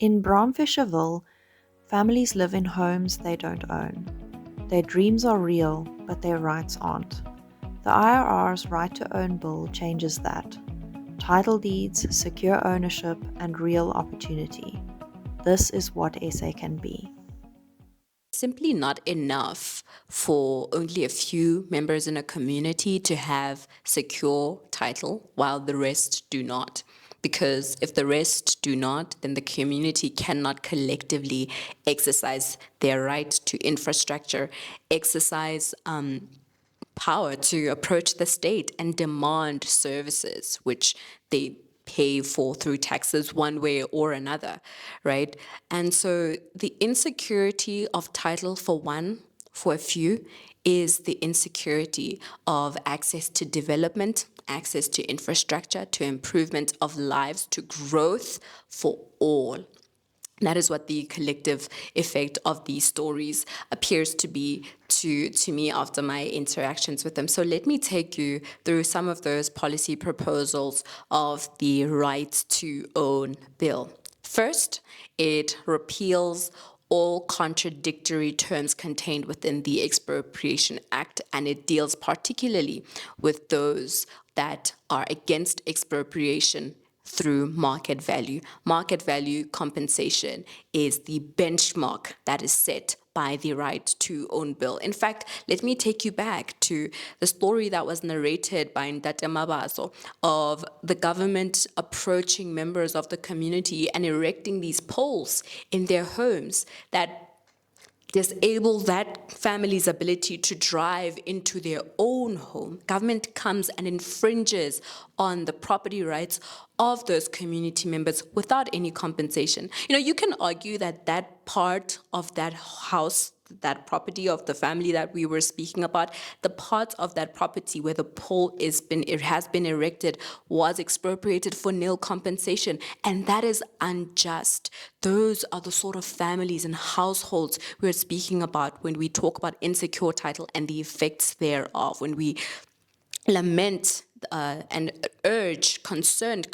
In Brownfisherville, families live in homes they don't own. Their dreams are real, but their rights aren't. The IRR's right to own bill changes that. Title deeds, secure ownership, and real opportunity. This is what SA can be. Simply not enough for only a few members in a community to have secure title while the rest do not. Because if the rest do not, then the community cannot collectively exercise their right to infrastructure, exercise power to approach the state and demand services, which they pay for through taxes one way or another, right? And so the insecurity of title, for one, for a few, is the insecurity of access to development, access to infrastructure, to improvement of lives, to growth for all. That is what the collective effect of these stories appears to be to me after my interactions with them. So let me take you through some of those policy proposals of the Right to Own bill. First, it repeals all contradictory terms contained within the Expropriation Act, and it deals particularly with those that are against expropriation through market value. Market value compensation is the benchmark that is set by the Right to Own bill. In fact, let me take you back to the story that was narrated by Ntate Mabaso of the government approaching members of the community and erecting these poles in their homes that disable that family's ability to drive into their own home. Government comes and infringes on the property rights of those community members without any compensation. You know, you can argue that that part of that house, that property of the family that we were speaking about, the part of that property where the pole has been erected was expropriated for nil compensation, and that is unjust. Those are the sort of families and households we're speaking about when we talk about insecure title and the effects thereof, when we lament and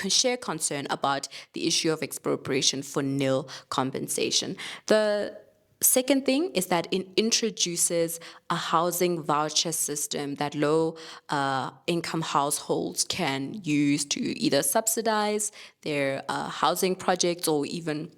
share concern about the issue of expropriation for nil compensation. The second thing is that it introduces a housing voucher system that low income households can use to either subsidize their housing projects or even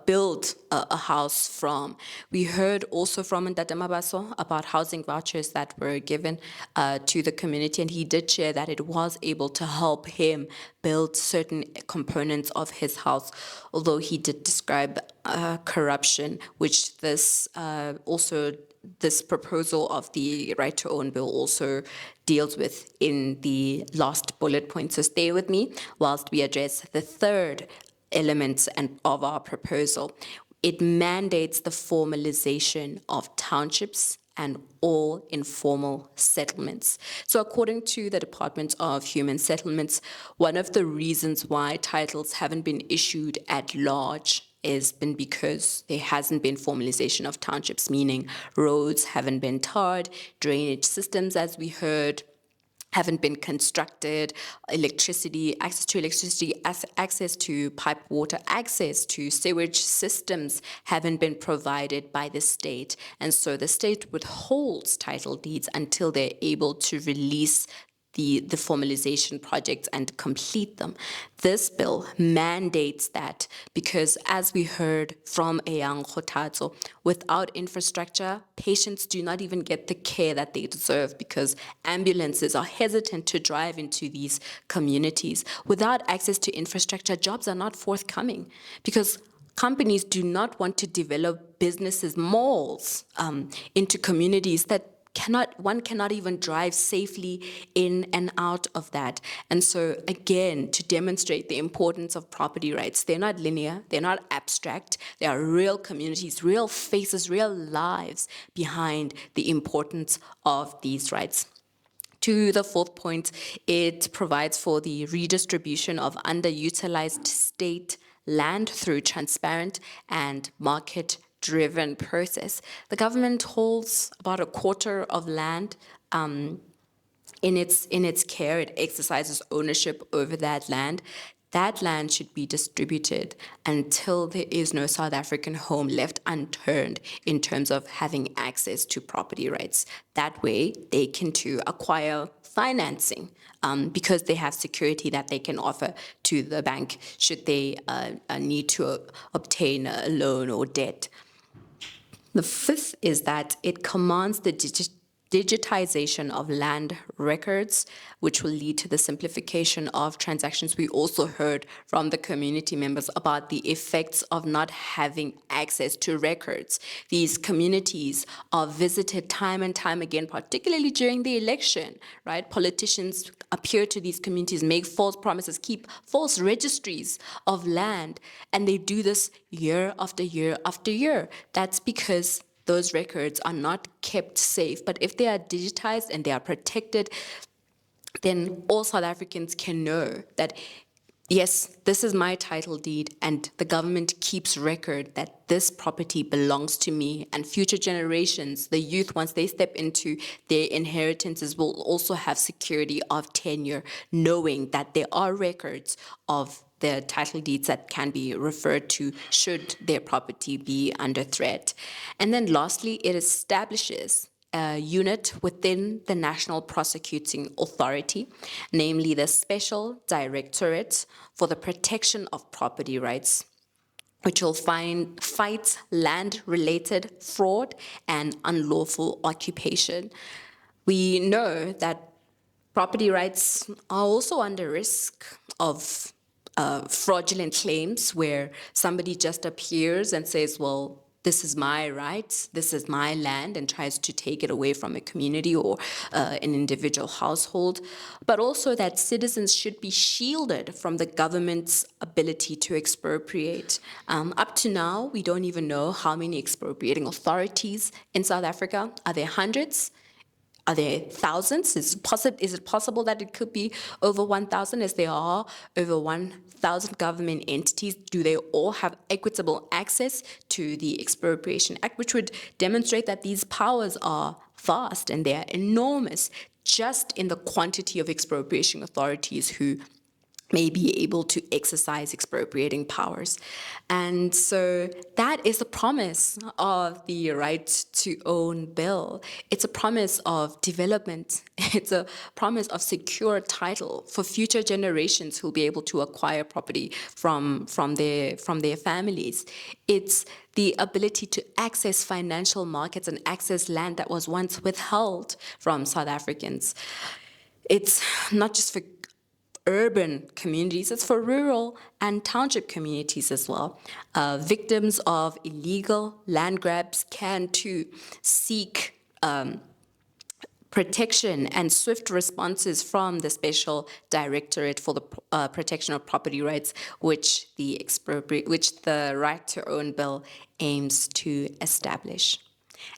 build a house from. We heard also from Ntate Mabaso about housing vouchers that were given to the community, and he did share that it was able to help him build certain components of his house, although he did describe corruption, which this proposal of the Right to Own bill also deals with in the last bullet point. So stay with me whilst we address the third elements of our proposal. It mandates the formalization of townships and all informal settlements. So according to the Department of Human Settlements, one of the reasons why titles haven't been issued at large has been because there hasn't been formalization of townships, meaning roads haven't been tarred, drainage systems, as we heard, haven't been constructed, access to pipe water, access to sewage systems haven't been provided by the state. And so the state withholds title deeds until they're able to release the formalization projects and complete them. This bill mandates that because, as we heard from Eyang Kgothatso, without infrastructure, patients do not even get the care that they deserve because ambulances are hesitant to drive into these communities. Without access to infrastructure, jobs are not forthcoming because companies do not want to develop businesses, malls, into communities that one cannot even drive safely in and out of that. And so again, to demonstrate the importance of property rights, they're not linear, they're not abstract, they are real communities, real faces, real lives behind the importance of these rights. To the fourth point, it provides for the redistribution of underutilized state land through transparent and market-driven process. The government holds about a quarter of land in its care. It exercises ownership over that land. that land should be distributed until there is no South African home left unturned in terms of having access to property rights. That way, they can too acquire financing because they have security that they can offer to the bank should they need to obtain a loan or debt. The fifth is that it commands the digitization of land records, which will lead to the simplification of transactions. We also heard from the community members about the effects of not having access to records. These communities are visited time and time again, particularly during the election, right? Politicians appear to these communities, make false promises, keep false registries of land, and they do this year after year after year. That's because those records are not kept safe. But if they are digitized and they are protected, then all South Africans can know that, yes, this is my title deed, and the government keeps record that this property belongs to me, and future generations, the youth, once they step into their inheritances, will also have security of tenure, knowing that there are records of the title deeds that can be referred to should their property be under threat. And then lastly, it establishes a unit within the National Prosecuting Authority, namely the Special Directorate for the Protection of Property Rights, which will fight land-related fraud and unlawful occupation. We know that property rights are also under risk of fraudulent claims where somebody just appears and says, well, this is my right, this is my land, and tries to take it away from a community or an individual household, but also that citizens should be shielded from the government's ability to expropriate. Up to now, we don't even know how many expropriating authorities in South Africa. Are there hundreds? Are there thousands? Is it possible that it could be over 1,000, as there are over 1,000 government entities? Do they all have equitable access to the Expropriation Act, which would demonstrate that these powers are vast and they are enormous, just in the quantity of expropriation authorities who may be able to exercise expropriating powers. And so that is the promise of the Right to Own Bill. It's a promise of development. It's a promise of secure title for future generations who'll be able to acquire property from their families. It's the ability to access financial markets and access land that was once withheld from South Africans. It's not just for urban communities, it's for rural and township communities as well. Victims of illegal land grabs can too seek protection and swift responses from the Special Directorate for the Protection of Property Rights, which the Right to Own Bill aims to establish.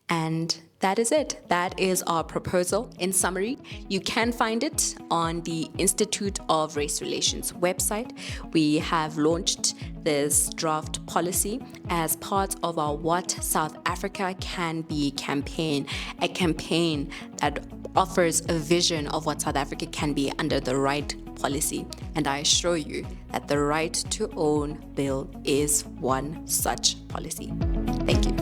And that is it. That is our proposal. In summary, you can find it on the Institute of Race Relations website. We have launched this draft policy as part of our What South Africa Can Be campaign, a campaign that offers a vision of what South Africa can be under the right policy. And I assure you that the Right to Own Bill is one such policy. Thank you.